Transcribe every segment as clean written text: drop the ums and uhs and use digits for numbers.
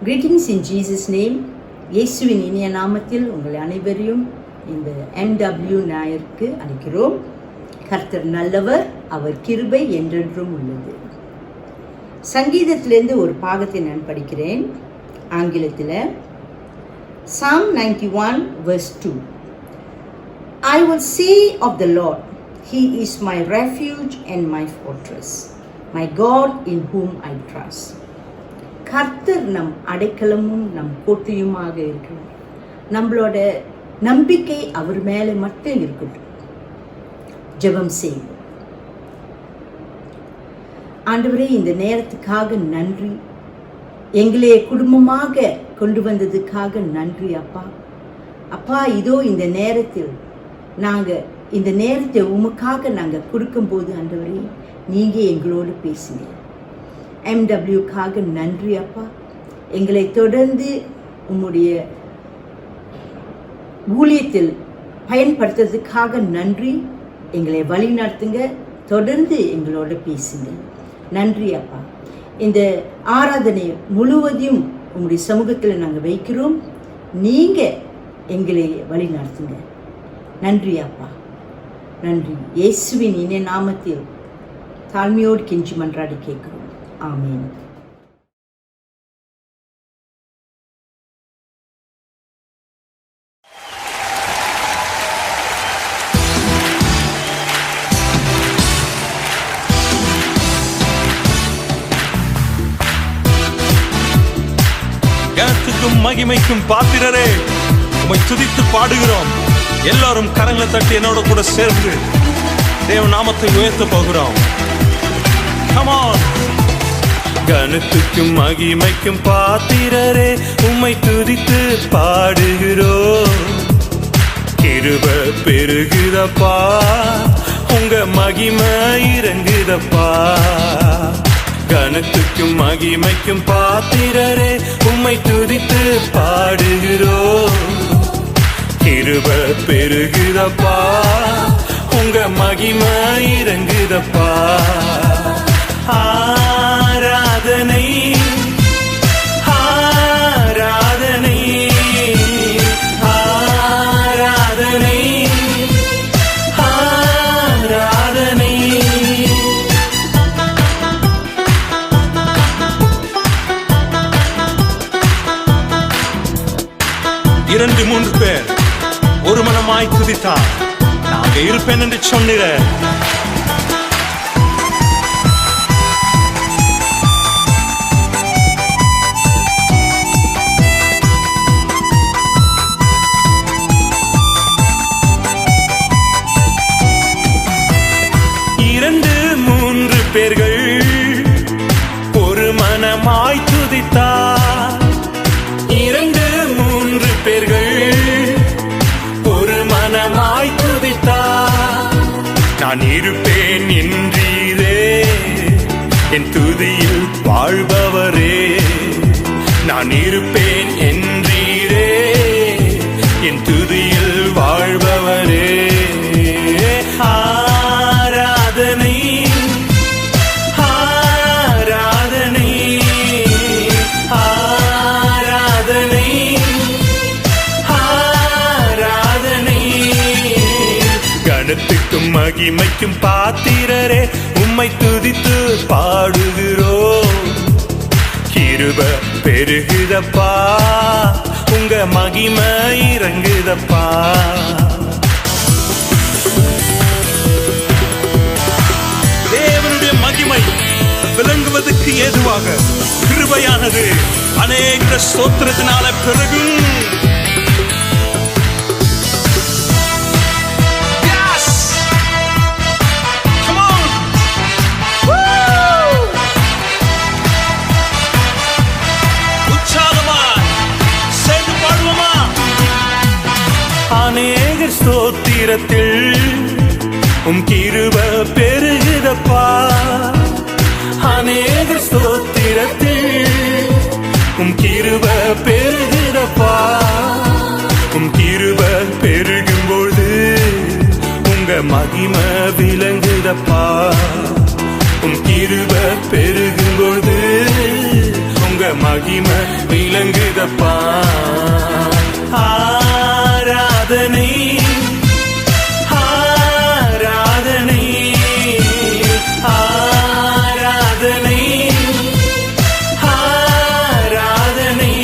Greetings in Jesus' name. இயேசுவின் இனிய நாமத்தில் உங்கள் அனைவரையும் இந்த MW ஞாயிற்கு அழைக்கிறோம். கர்த்தர் நல்லவர், அவர் கிருபை என்றென்றும் உள்ளது. சங்கீதத்திலிருந்து ஒரு பாகத்தை நான் படிக்கிறேன் ஆங்கிலத்தில். Psalm 91 verse 2. I will say of the Lord, He is my refuge and my fortress, my God in whom I trust. கர்த்தர் நம் அடைக்கலமும் நம் கோட்டையுமாக இருக்கிறார். நம்மளோட நம்பிக்கை அவர் மேலே மட்டும் இருக்கட்டும். ஜெபம் செய்வோம். ஆண்டவரே, இந்த நேரத்துக்காக நன்றி. எங்களே குடும்பமாக கொண்டு வந்ததுக்காக நன்றி அப்பா. அப்பா, இதோ இந்த நேரத்தில் இந்த நேரத்தை உமக்காக நாங்கள் கொடுக்கும்போது ஆண்டவரே, நீங்கள் எங்களோடு பேசுங்க. MWக்காக நன்றி அப்பா. எங்களை தொடர்ந்து உம்முடைய ஊழியத்தில் பயன்படுத்துறதுக்காக நன்றி. எங்களை வழி நடத்துங்க, தொடர்ந்து எங்களோட பேசுங்க. நன்றி அப்பா. இந்த ஆராதனை முழுவதையும் உங்களுடைய சமூகத்தில் நாங்கள் வைக்கிறோம். நீங்கள் எங்களை வழி நடத்துங்க. நன்றி அப்பா, நன்றி. இயேசுவின் இனிய நாமத்தில் தாழ்மையோடு கெஞ்சி மன்றாடி கேட்கிறோம். ஆமென். கனத்துக்கும் மகிமைக்கும் பாத்திரரே, உம்மை துதித்து பாடுகிறோம். எல்லாரும் கரங்களை தட்டி என்னோட கூட சேர்ந்து தேவ நாமத்தை உயர்த்த போகிறோம். Come on. கனத்துக்கும் மகிமைக்கும் பாத்திரரே, உம்மை துதித்து பாடுகிறோம். கிருபை பெருகுதப்பா, உங்க மகிமை இறங்குதப்பா. கனத்துக்கும் மகிமைக்கும் பாத்திரரே, உம்மை துதித்து பாடுகிறோம். கிருபை பெருகுதப்பா, உங்க மகிமை இறங்குதப்பா. ஆராதனை ஆராதனை ஆராதனை ஆராதனை. இரண்டு மூன்று பேர் ஒரு மனமாய் துதித்தார். நாங்க இருப்பேன் என்று சொன்னிற. இரண்டு மூன்று பேர்கள் ஒரு மனமாய் துதித்தார். இரண்டு மூன்று பேர்கள் ஒரு மனமாய் துதித்தார். நான் இருப்பேன் என்றீரே, என் துதியில் வாழ்பவரே. நான் இருப்பேன் என்றீரே, என் துதியில் வாழ்பவரே. ஆராதனை ஆராதனை ஆராதனை ஆராதனை. கனத்துக்கும் மகிமைக்கும் பாத்திரரே, உம்மை துதித்து பாடுகிறோம். கிருபை பெருகுதப்பா, உங்க மகிமை இறங்குதப்பா. தேவனுடைய மகிமை விளங்குவதற்கு ஏதுவாக கிருபையானது அநேக ஸ்தோத்திரத்தினால பெருகும். அநேக ஸ்தோத்திரத்தில் உம் கிருபை பெருகுதப்பா. அநேக ஸ்தோத்திரத்தில் உம் கிருபை பெருகுதப்பா. உம் கிருபை பெருகும்போது உங்க மகிமை விளங்குதப்பா. உம் கிருபை பெருகும்போது உங்க மகிமை விளங்குதப்பா. ஆராதனை ஆராதனை ஆராதனை ஆராதனை.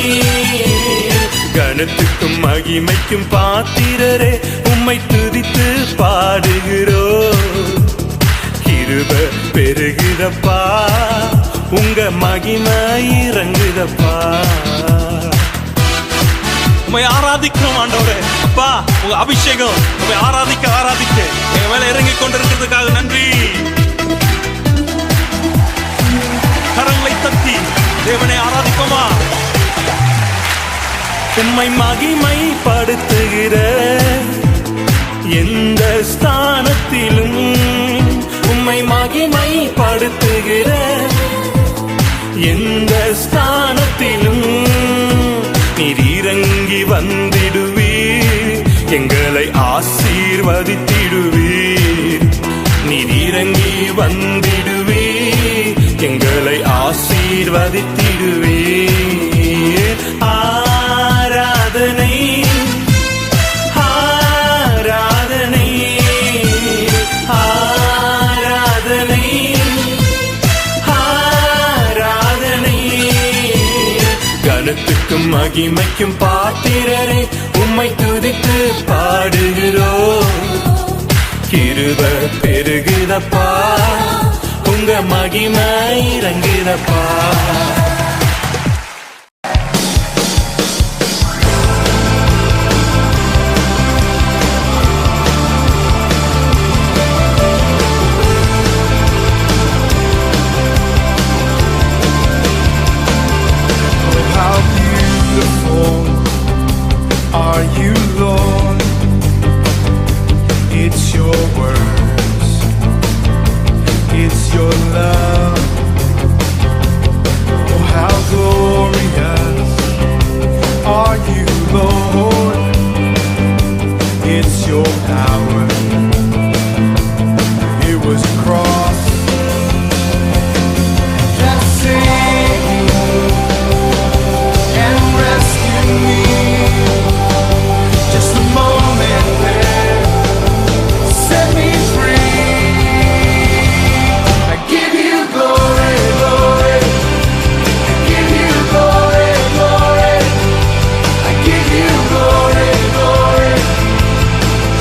கனத்துக்கும் மகிமைக்கும் பாத்திரரே உம்மை துதித்து பாடுகிறோம். கிருபை பெருகுதப்பா, உங்க மகிமை இறங்குதப்பா. உம்மை ஆராதிக்கிறோம் ஆண்டவரே. அப்பா, உங்க அபிஷேகம் உம்மை ஆராதிக்க ஆராதிக்க எங்க மேல இறங்கி கொண்டிருக்கிறதுக்காக நன்றி. கரங்களை தட்டி தேவனை ஆராதிப்போமா? உம்மை மகிமைப்படுத்துகிற எந்த ஸ்தானத்திலும், உம்மை மகிமைப்படுத்துகிற எந்த ஸ்தானத்திலும் நீர் இறங்கி வந்திடுவீர், எங்களை ஆசீர்வதித்திடுவீர். நீர் இறங்கி வந்திடுவீர், எங்களை ஆசீர்வதித்திடுவீர். ஆராதனை ஆராதனை ஆராதனை ஆராதனை. கனத்துக்கும் மகிமைக்கும் பாத்திரரே உம்மை துதித்து பாடுகிறோம். கிருபை பெருகுதப்பா, உங்க மகிமை இறங்குதப்பா. Are you Lord? It's your words, it's your love. Oh, how glorious are you, Lord? It's your power. It was a cross that saved me and rescued me. Just a moment there set me free. I give you glory, glory. I give you glory, glory. I give you glory, glory.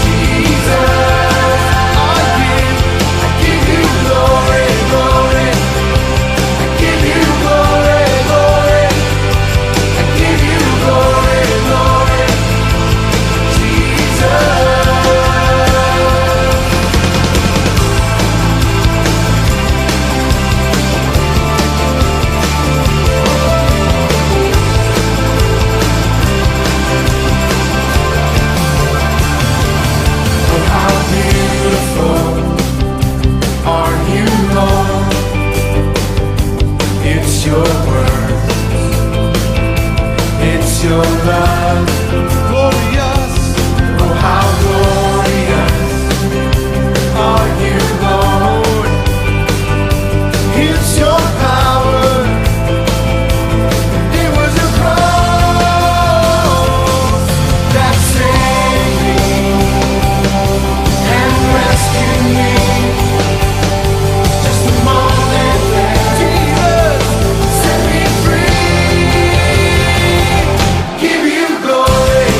Jesus, I give you glory, glory. I give you glory, glory. I give you glory, glory. Your love, glorious. Oh, how glorious are you, Lord? It's your power. It was a cross that saved me and rescued me. Just a moment there, Jesus set me free. Give you glory.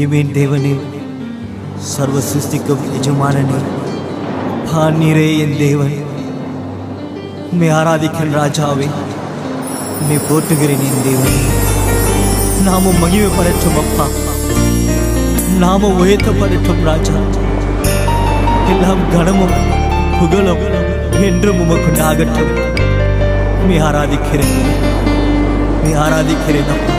மகிமையின் தேவனே, சர்வ சிருஷ்டிக்கும் எஜமானனே, நீரே என் தேவன். உம்மை ஆராதிக்கிறேன் ராஜாவே, உம்மை போற்றுகிறேன் என் தேவனே. நாமும் மகிமைப்படட்டும் அப்பா, நாமும் உயர்த்தப்படட்டும் ராஜா. எல்லாம் கனமும் புகழும் என்றும் உமக்கு ஆகட்டும். உம்மை ஆராதிக்கிறேன், உம்மை ஆராதிக்கிறேன் அப்பா.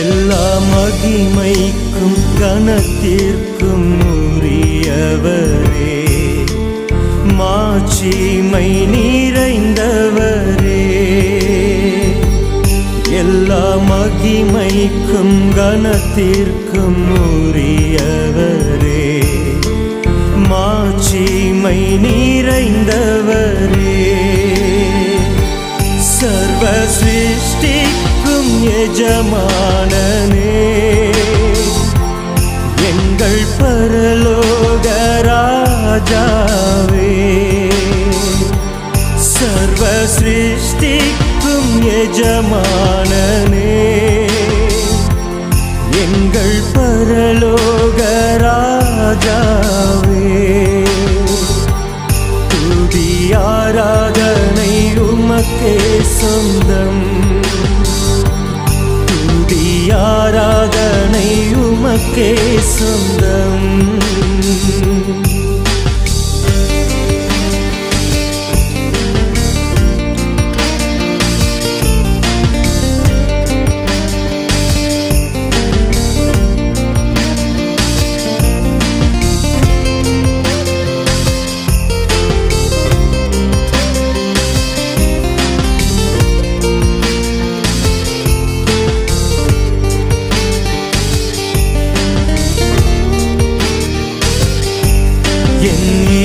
எல்லா மகிமைக்கும் கனத்திற்கும் உரியவரே, மாட்சிமை நிறைந்தவரே. எல்லா மகிமைக்கும் கனத்திற்கும் உரியவரே, மாட்சிமை நிறைந்தவரே. சர்வ சிருஷ்டிக்கும் எஜமானனே, எங்கள் பரலோக ராஜாவே. சர்வ சிருஷ்டிக்கும் எஜமானனே, எங்கள் பரலோக ராஜாவே. துதி ஆராதனை உமக்கே சொந்தம், துதி ஆராதனை உமக்கே சொந்தம்.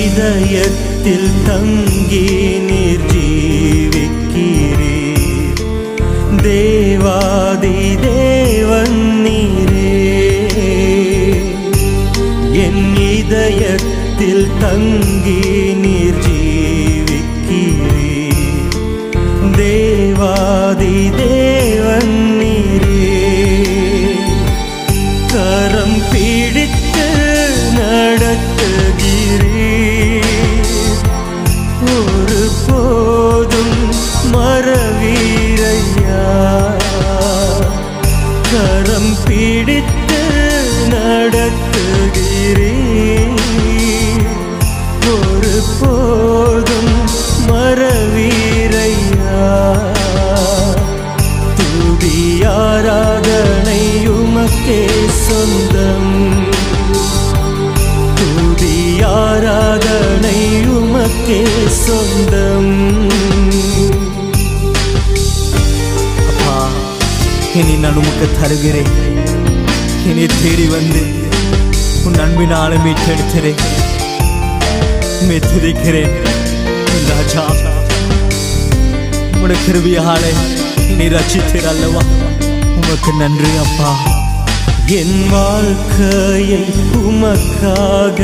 இதயத்தில் தங்கி நீர் ஜீவிக்கிறீர், தேவாதி தேவன் நீரே. என் இதயத்தில் தங்கி நீர் ஜீவிக்கிறீர், தேவாதி தேவன் நீரே. கரம் பிடித்து நடத்துகிறீர், ஒரு போதும் மறவீரையா. கரம் பிடித்து நடத்துகிறீர், ஒரு போதும் மறவீரையா. துதி ஆராதனை உமக்கே சொந்தம், துதி ஆராதனை உமக்கே சொந்தம். அப்பா, இனி நான் உமக்கு தருகிறேன். இனி தேடி வந்து உன் அன்பினாலும் மீட்டெடுக்கிறேன், துதிக்கிறேன் ராஜா. உம்முடைய கிருபையாலே நீ ரட்சித்தீர் அல்லவா, உமக்கு நன்றி அப்பா. என் வாழ்க்கையை உமக்காக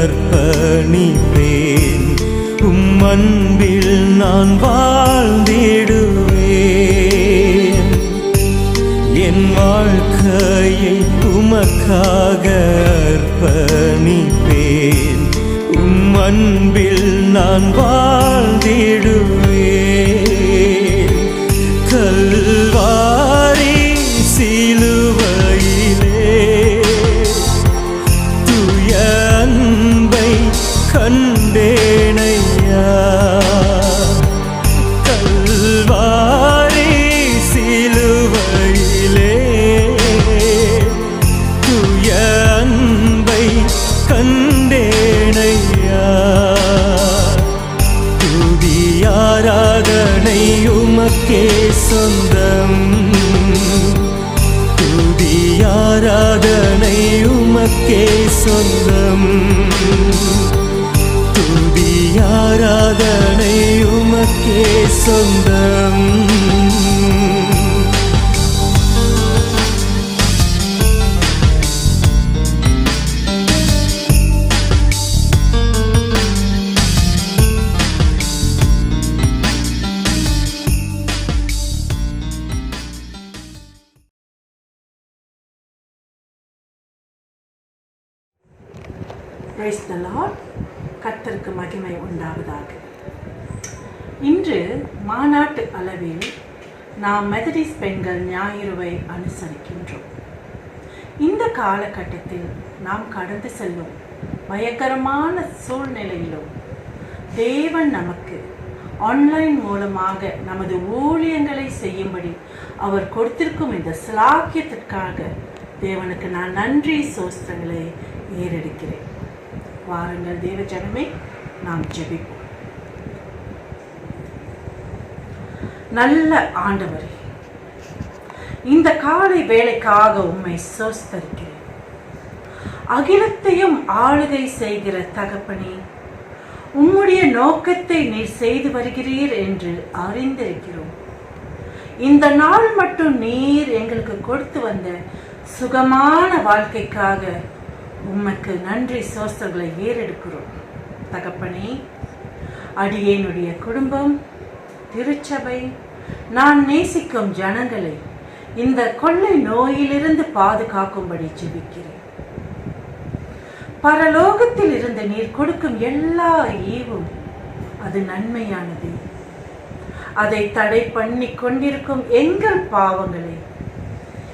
அர்ப்பணிப்பேன், உம் அன்பில் நான் வாழ்ந்திடுவேன். என் வாழ்க்கையை உமக்காக அர்ப்பணிப்பேன், உம் அன்பில் நான் வாழ்ந்திடுவேன். கல்வாரி சிலுவையிலே தூய அன்பை கண்டேனையா. கல்வாரி சிலுவையிலே தூய அன்பை கண்டேனையா. துதி ஆராதனை உமக்கே சொந்தம், துதி ஆராதனை உமக்கே சொந்தம், துதி ஆராதனை உமக்கே சொந்தம். Praise the Lord. கர்த்தருக்கு மகிமை உண்டாவதாக. இன்று மாநாட்டு அளவில் நாம் மெதடிஸ்ட் பெண்கள் ஞாயிறுவை அனுசரிக்கின்றோம். இந்த காலகட்டத்தில் நாம் கடந்து செல்லும் பயங்கரமான சூழ்நிலையிலும் தேவன் நமக்கு ஆன்லைன் மூலமாக நமது ஊழியங்களை செய்யும்படி அவர் கொடுத்திருக்கும் இந்த சிலாக்கியத்திற்காக தேவனுக்கு நான் நன்றி சோஸ்திரங்களை ஏறெடுக்கிறேன். வாருங்கள் தேவ ஜனமே, நாம் ஜெபிப்போம். நல்ல ஆண்டவரே, இந்த காலை வேளைக்காக உம்மை சோஸ்தரிக்கிறேன். அகிலத்தையும் ஆளுகை செய்கிற தகப்பனே, உம்முடைய நோக்கத்தை நீர் செய்து வருகிறீர் என்று அறிந்திருக்கிறோம். இந்த நாள் மட்டும் நீர் எங்களுக்கு கொடுத்து வந்த சுகமான வாழ்க்கைக்காக உமக்கு நன்றி சோஸ்தர்களை ஏறெடுக்கிறோம். தகப்பனே, அடியேனுடைய குடும்பம், திருச்சபை, நான் நேசிக்கும் ஜனங்களை இந்த கொள்ளை நோயிலிருந்து பாதுகாக்கும்படி ஜெபிக்கிறேன். பரலோகத்தில் இருந்து நீர் கொடுக்கும் எல்லா ஈவும் அது நன்மையானது. அதை தடை பண்ணி கொண்டிருக்கும் எங்கள் பாவங்களை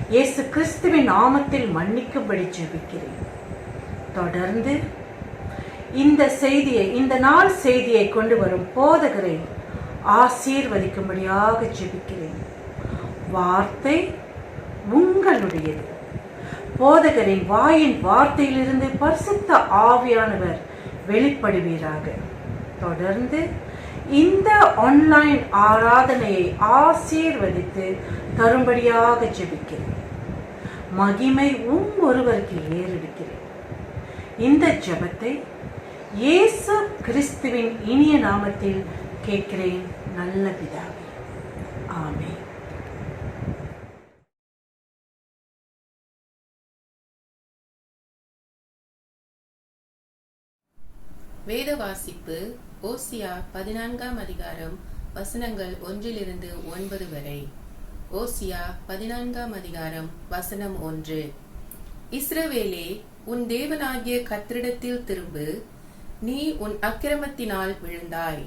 இயேசு கிறிஸ்துவின் நாமத்தில் மன்னிக்கும்படி ஜெபிக்கிறேன். தொடர்ந்து இந்த நாள் செய்தியை கொண்டு வரும் போதகரை ஆசீர்வதிக்கும்படியாக ஜெபிக்கிறேன். வார்த்தை உங்களுடையது. போதகரின் வாயின் வார்த்தையிலிருந்து பரிசுத்த ஆவியானவர் வெளிப்படுவீராக. தொடர்ந்து இந்த ஆன்லைன் ஆராதனையை ஆசீர்வதித்து தரும்படியாக ஜெபிக்கிறேன். மகிமை ஒருவருக்கு ஏறெடுக்கிறேன். இந்த ஜெபத்தை இயேசு கிறிஸ்துவின் இனிய நாமத்தில் கேட்கிறேன் நல்ல பிதாவே. ஆமென். வேத வாசிப்பு ஓசியா 14ஆம் அதிகாரம் வசனங்கள் 1-9 வரை. ஓசியா 14ஆம் அதிகாரம் வசனம் 1. இஸ்ரவேலே, உன் தேவனாகிய கர்த்தரிடத்தில் திரும்பு, நீ உன் அக்கிரமத்தினால் விழுந்தாய்.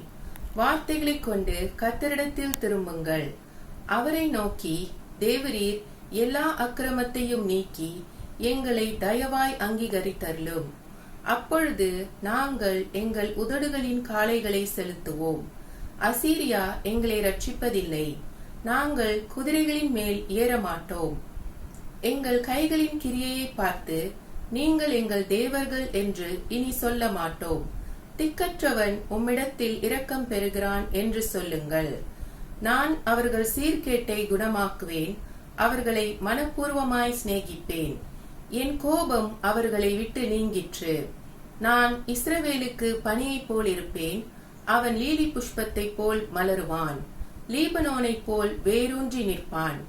வார்த்தைகளைக் கொண்டு கர்த்தரிடத்தில் திரும்புங்கள். அவரை நோக்கி, தேவரீர் எல்லா அக்கிரமத்தையும் நீக்கி எங்களை தயவாய் அங்கீகரித்தருளும். அப்பொழுது நாங்கள் எங்கள் உதடுகளின் காளைகளை செலுத்துவோம். அசீரியா எங்களை ரட்சிப்பதில்லை. நாங்கள் குதிரைகளின் மேல் ஏற மாட்டோம். எங்கள் கைகளின் கிரியையை பார்த்து நீங்கள் எங்கள் தேவர்கள் என்று இனி சொல்ல மாட்டோம். திக்கற்றவன் உம்மிடத்தில் இரக்கம் பெறுகிறான் என்று சொல்லுங்கள். நான் அவர்கள் சீர்கேட்டை குணமாக்குவேன். அவர்களை மனப்பூர்வமாய் சிநேகிப்பேன். என் கோபம் அவர்களை விட்டு நீங்கிற்று. நான் இஸ்ரவேலுக்கு பனியைப் போல் இருப்பேன். அவன் லீலி புஷ்பத்தைப் போல் மலருவான். லீபனோனைப் போல் வேரூன்றி நிற்பான்.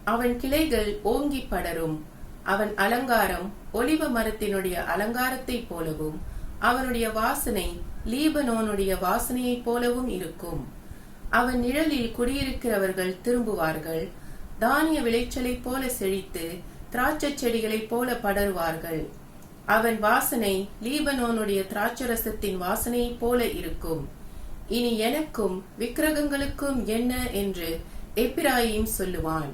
அவன் கிளைகள் ஓங்கி படரும். அவன் அலங்காரம் ஒலிவ மரத்தினுடைய அலங்காரத்தைப் போலவும் அவனுடைய வாசனை லீபனோனுடைய வாசனையைப் போலவும் இருக்கும். அவன் நிழலில் குடியிருக்கிறவர்கள் திரும்புவார்கள். தானிய விளைச்சலைப் போல செழித்து திராட்சை செடிகளைப் போல படருவார்கள். அவன் வாசனை லீபனோனுடைய திராட்சரசத்தின் வாசனையைப் போல இருக்கும். இனி எனக்கும் விக்கிரகங்களுக்கும் என்ன என்று எப்பிராயீம் சொல்லுவான்.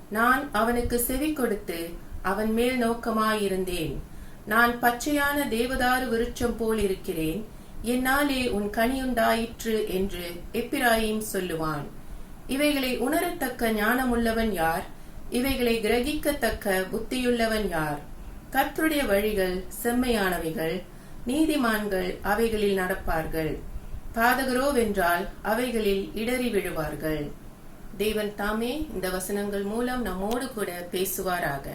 நான் அவனுக்கு செவி கொடுத்து அவன் மேல் நோக்கமாயிருந்தேன். நான் பச்சையான தேவதாரு விருட்சம் போல் இருக்கிறேன். என்னாலே உன் கனியுண்டாயிற்று என்று எப்பிராயீம் சொல்லுவான். இவைகளை உணரத்தக்க ஞானமுள்ளவன் யார்? இவைகளை கிரகிக்கத்தக்க புத்தியுள்ளவன் யார்? கர்த்தருடைய வழிகள் செம்மையானவைகள், நீதிமான்கள் அவைகளில் நடப்பார்கள். பாதகரோவென்றால் அவைகளில் இடறி விழுவார்கள். தேவன் தாமே இந்த வசனங்கள் மூலம் நம்மோடு கூட பேசுவாராக.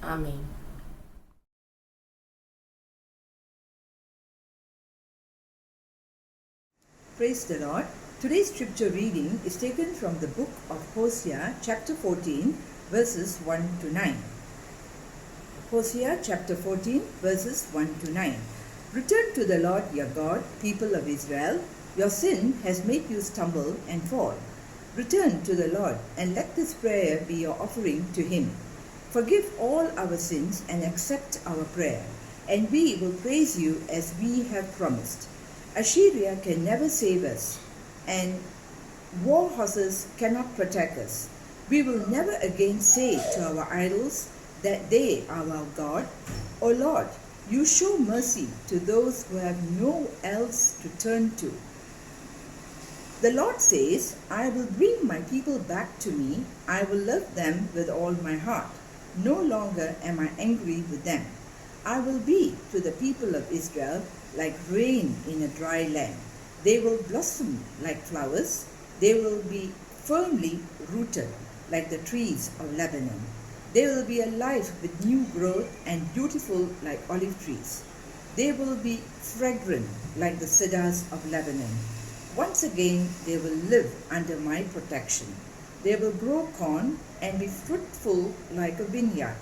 ஆமென். Praise the Lord. Today's scripture reading is taken from the book of Hosea, chapter 14, verses 1 to 9. Hosea, chapter 14, verses 1 to 9. Return to the Lord your God, people of Israel. Your sin has made you stumble and fall. Return to the Lord, and let this prayer be your offering to Him. Forgive all our sins and accept our prayer. and we will praise you as we have promised. Assyria can never save us, and war horses cannot protect us. We will never again say to our idols that they are our God. O Lord, you show mercy to those who have no else to turn to. The Lord says, I will bring my people back to me. I will love them with all my heart. No longer am I angry with them. I will be to the people of Israel like rain in a dry land. They will blossom like flowers. They will be firmly rooted like the trees of Lebanon. They will be alive with new growth and beautiful like olive trees. They will be fragrant like the cedars of Lebanon. Once again, they will live under my protection. They will grow corn and be fruitful like a vineyard.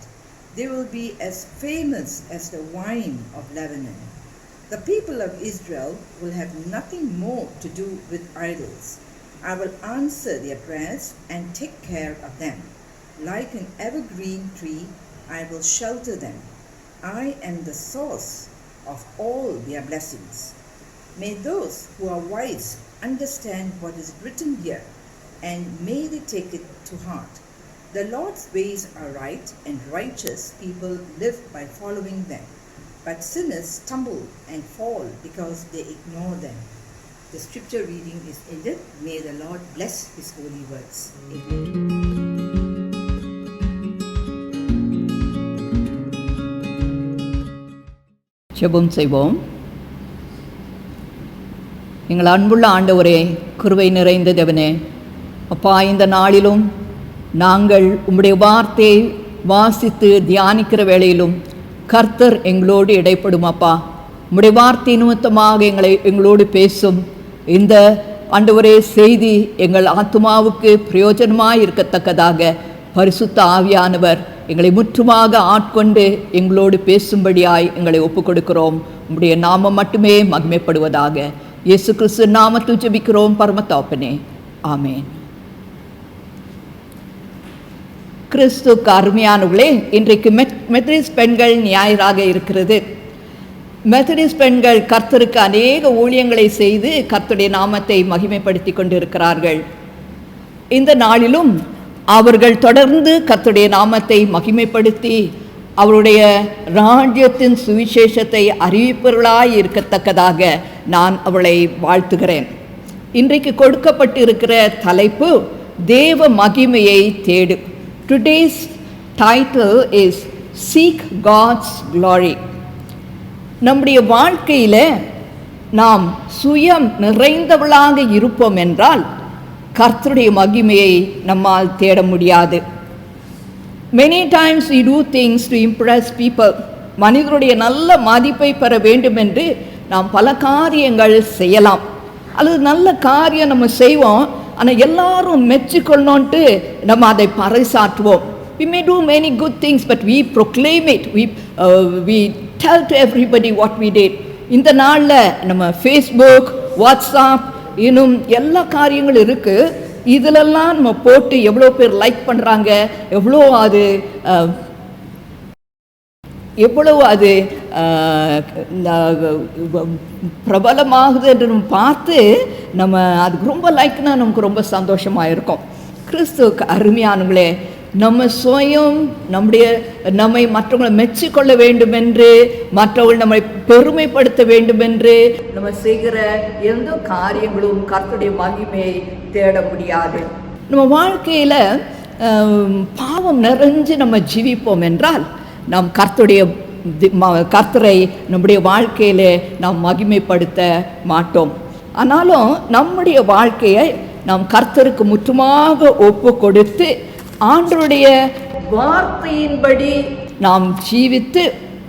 They will be as famous as the wine of Lebanon. The people of Israel will have nothing more to do with idols. I will answer their prayers and take care of them. Like an evergreen tree, I will shelter them. I am the source of all their blessings. May those who are wise understand what is written here, and may they take it to heart. The Lord's ways are right, and righteous people live by following them. But sinners stumble and fall because they ignore them. The scripture reading is ended. May the Lord bless his holy words. Amen. ஜெபம் செய்வோம். எங்கள் அன்புள்ள ஆண்டவரே, கிருபை நிறைந்த தேவனே, அப்பா, இந்த நாளிலும் நாங்கள் உம்முடைய வார்த்தையை வாசித்து தியானிக்கிற வேளையிலும் கர்த்தர் எங்களோடு இடைப்படும். அப்பா, உம்முடைய வார்த்தை நிமித்தமாக எங்களோடு பேசும் இந்த ஆண்டவரே செய்தி எங்கள் ஆத்துமாவுக்கு பிரயோஜனமாக இருக்கத்தக்கதாக பரிசுத்த ஆவியானவர் எங்களை முற்றுமாக ஆட்கொண்டு எங்களோடு பேசும்படியாய் எங்களை ஒப்புக் கொடுக்கிறோம். உம்முடைய நாமம் மட்டுமே மகிமைப்படுவதாக. இயேசு கிறிஸ்து நாமத்தில் ஜெபிக்கிறோம் பரமதகப்பனே, ஆமென். கிறிஸ்துவுக்கு அருமையானவர்களே, இன்றைக்கு மெத்தடிஸ்ட் பெண்கள் ஞாயிறாக இருக்கிறது. மெத்தடிஸ்ட் பெண்கள் கர்த்தருக்கு அநேக ஊழியங்களை செய்து கர்த்தருடைய நாமத்தை மகிமைப்படுத்தி கொண்டிருக்கிறார்கள். இந்த நாளிலும் அவர்கள் தொடர்ந்து கர்த்தருடைய நாமத்தை மகிமைப்படுத்தி அவருடைய ராஜ்யத்தின் சுவிசேஷத்தை அறிவிப்பவர்களாய் இருக்கத்தக்கதாக நான் அவளை வாழ்த்துகிறேன். இன்றைக்கு கொடுக்கப்பட்டிருக்கிற தலைப்பு தேவ மகிமையை தேடு. Today's title is Seek God's Glory. நம்முடைய வாழ்க்கையில் நாம் சுயம் நிறைந்தவளாக இருப்போம் என்றால் கர்த்தருடைய மகிமையை நம்மால் தேட முடியாது. Many times we do things to impress people. மனிதருடைய நல்ல மதிப்பை பெற வேண்டும் என்று நாம் பல காரியங்கள் செய்யலாம், அல்லது நல்ல காரியம் நம்ம செய்வோம், ஆனால் எல்லாரும் மெச்சிக்கொள்ளணுன்ட்டு நம்ம அதை பறைசாற்றுவோம். We may do many good things, but we proclaim it. We tell to everybody what we did. இந்த நாளில் நம்ம ஃபேஸ்புக், வாட்ஸ்அப், இன்னும் எல்லா காரியங்களும் இருக்குது. இதிலெல்லாம் நம்ம போட்டு எவ்வளோ பேர் லைக் பண்ணுறாங்க, எவ்வளோ அது பிரபலமாகுது என்று நம்ம பார்த்து நம்ம அதுக்கு ரொம்ப லைக்னா நமக்கு ரொம்ப சந்தோஷமாக இருக்கும். கிறிஸ்துவுக்கு அருமையானவங்களே, நம்ம சுயம் நம்மை மற்றவங்களை மெச்சிக்கொள்ள வேண்டும் என்று, மற்றவர்கள் நம்மை பெருமைப்படுத்த வேண்டும் என்று நம்ம செய்கிற எந்த காரியங்களும் கர்த்தருடைய மகிமையை தேட முடியாது. நம்ம வாழ்க்கையில் பாவம் நிறைஞ்சு நம்ம ஜீவிப்போம் என்றால் நாம் கர்த்தரை நம்முடைய வாழ்க்கையில் நாம் மகிமைப்படுத்த மாட்டோம். ஆனாலும் நம்முடைய வாழ்க்கையை நாம் கர்த்தருக்கு முற்றுமாக ஒப்பு கொடுத்து ஆண்டவருடைய வார்த்தையின்படி நாம் ஜீவித்து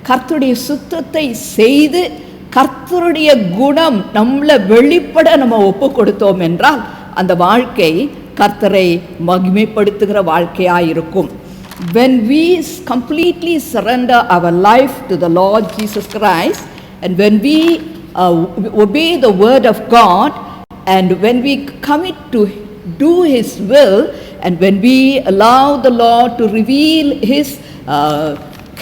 கர்த்தருடைய சுத்தத்தை செய்து கர்த்தருடைய குணம் நம்மளை வெளிப்பட நம்ம ஒப்பு கொடுத்தோம் என்றால் அந்த வாழ்க்கை கர்த்தரை மகிமைப்படுத்துகிற வாழ்க்கையாக இருக்கும். When we completely surrender our life to the Lord Jesus Christ, and when we obey the word of God, and when we commit to do His will, and when we allow the Lord to reveal His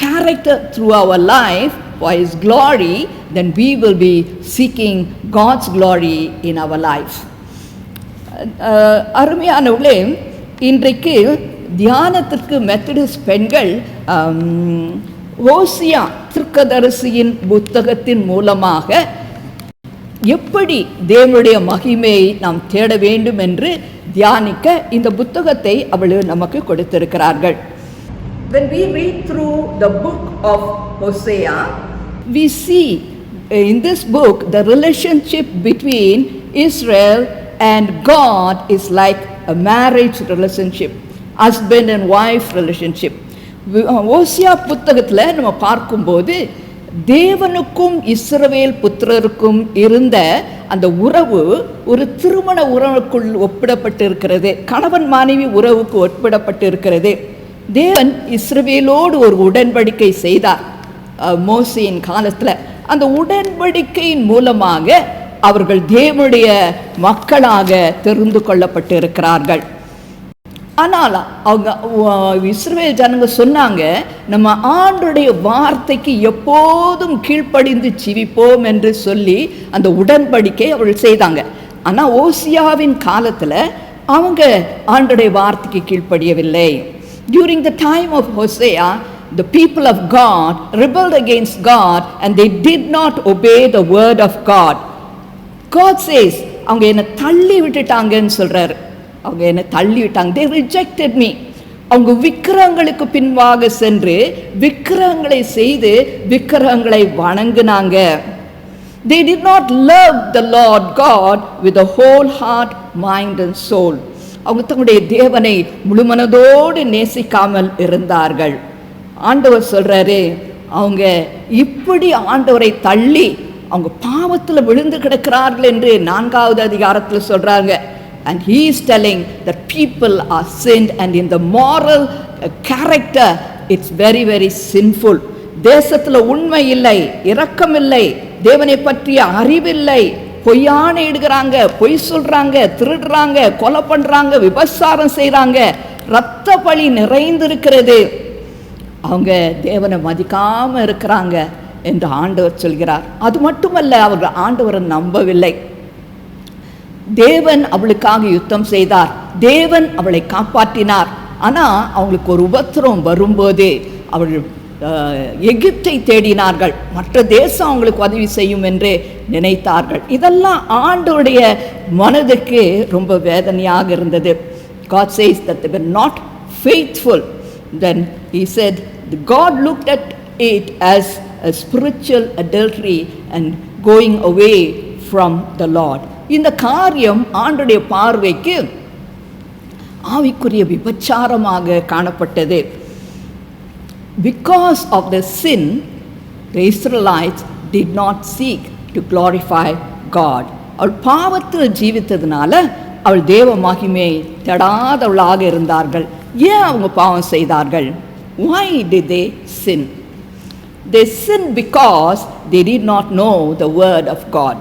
character through our life, for His glory, then we will be seeking God's glory in our life. அருமையானவர்களே, இன்றைக்கு தியானத்திற்கு Methodist பெண்கள் ஓசியா தீர்க்கதரிசியின் புத்தகத்தின் மூலமாக எப்படி தேவனுடைய மகிமையை நாம் தேட வேண்டும் என்று தியானிக்க இந்த புத்தகத்தை அவர்கள் நமக்கு கொடுத்திருக்கிறார்கள். When we read through the book of Hosea, we see in this book the relationship between Israel and God is like a marriage relationship, husband and wife relationship. ஓசியா புத்தகத்தில் நம்ம பார்க்கும்போது தேவனுக்கும் இஸ்ரவேல் புத்திரருக்கும் இருந்த அந்த உறவு ஒரு திருமண உறவுக்குள் ஒப்பிடப்பட்டு இருக்கிறது. கணவன் மனைவி உறவுக்கு ஒப்பிடப்பட்டு இருக்கிறது. தேவன் இஸ்ரவேலோடு ஒரு உடன்படிக்கை செய்தார் மோசேயின் காலத்தில். அந்த உடன்படிக்கையின் மூலமாக அவர்கள் தேவனுடைய மக்களாக தெரிந்து கொள்ளப்பட்டு இருக்கிறார்கள். ஆனால் அவங்க இஸ்ரவேல் ஜனங்க சொன்னாங்க, நம்ம ஆண்டுடைய வார்த்தைக்கு எப்போதும் கீழ்ப்படிந்து ஜீவிப்போம் என்று சொல்லி அந்த உடன்படிக்கை அவர்கள் செய்தாங்க. ஆனால் ஓசியாவின் காலத்தில் அவங்க ஆண்டுடைய வார்த்தைக்கு கீழ்ப்படியவில்லை. During the time of Hosea, the people of God rebelled against God and they did not obey the word of God. God says, அவங்க என்னை தள்ளி விட்டுட்டாங்கன்னு சொல்றாரு. அவங்க என்னை தள்ளி விட்டாங்க. They rejected me. அவங்க விக்கிரகங்களுக்கு பின்பாக சென்று விக்கிரகங்களை செய்து விக்கிரகங்களை வணங்கினாங்க. They did not love the Lord God with a whole heart, mind and soul. அவங்க தங்களுடைய தேவனை முழுமனதோடு நேசிக்காமல் இருந்தார்கள். ஆண்டவர் சொல்றாரு, அவங்க இப்படி ஆண்டவரை தள்ளி அவங்க பாவத்தில் விழுந்து கிடக்கிறார்கள் என்று 4வது அதிகாரத்தில் சொல்றாங்க. And he is telling that people are sinned and in the moral character it's very very sinful. தேசத்தில் உண்மை இல்லை, இரக்கம் இல்லை, தேவனை பற்றிய அறிவில்லை, பொய்யானை இடுகிறாங்க, பொய் சொல்றாங்க, திருடுறாங்க, கொலை பண்றாங்க, விபச்சாரம் செய்றாங்க, இரத்த பழி நிறைந்திருக்கிறது. அவங்க தேவனை மதிக்காம இருக்கிறாங்க என்று ஆண்டவர் சொல்கிறார். அது மட்டுமல்ல, அவர்கள் ஆண்டவரை நம்பவில்லை. தேவன் அவளுக்காக யுத்தம் செய்தார், தேவன் அவளை காப்பாற்றினார். ஆனால் அவங்களுக்கு ஒரு உபத்திரம் வரும்போது அவர்கள் எகிப்தை தேடினார்கள், மற்ற தேசம் அவங்களுக்கு உதவி செய்யும் என்று நினைத்தார்கள். இதெல்லாம் ஆண்டவருடைய மனதுக்கு ரொம்ப வேதனையாக இருந்தது. God says that they were not faithful. Then he said God looked at it as a spiritual adultery and going away from the Lord. இந்த காரியம் ஆண்டவருடைய பார்வைக்கு ஆவிக்குரிய விபச்சாரமாக காணப்பட்டது. Because of the sin, the Israelites did not seek to glorify God. அவள் பாவத்தில் ஜீவித்ததுனால அவள் தேவ மகிமையை தேடாதவளாக இருந்தார்கள். ஏன் அவங்க பாவம் செய்தார்கள்? Why did they sin? They sinned because they did not know the word of God.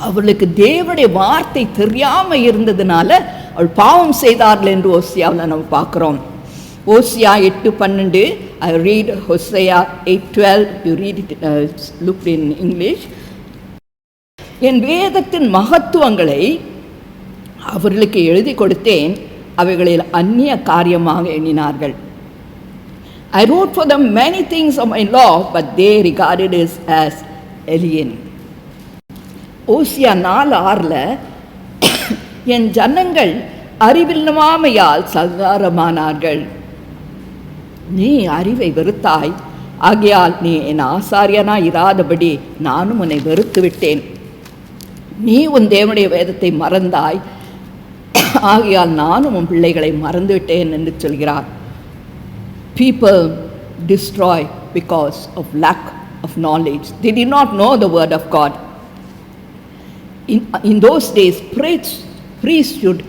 அவர்களுக்கு தேவனுடைய வார்த்தை தெரியாமல் இருந்ததுனால அவள் பாவம் செய்தார்கள் என்று ஓசியாவில் நம்ம பார்க்குறோம். ஓசியா 8:12, I read Hosea 8:12, you read it, look in English. என் வேதத்தின் மகத்துவங்களை அவர்களுக்கு எழுதி கொடுத்தேன், அவைகளில் அந்நிய காரியமாக எண்ணினார்கள். I wrote for them many things of my law, but they regarded it as alien. ஓசியா 4:6 என் ஜனங்கள் அறிவில்லாமையால் சங்காரமானார்கள். நீ அறிவை வெறுத்தாய், ஆகையால் நீ என் ஆசாரியனாய் இராதபடி நானும் உன்னை வெறுத்து விட்டேன். நீ உன் தேவனுடைய வேதத்தை மறந்தாய், ஆகையால் நானும் உன் பிள்ளைகளை மறந்துவிட்டேன் என்று சொல்கிறார். People destroy because of lack of knowledge. They did not know the word of God. In those days, priests should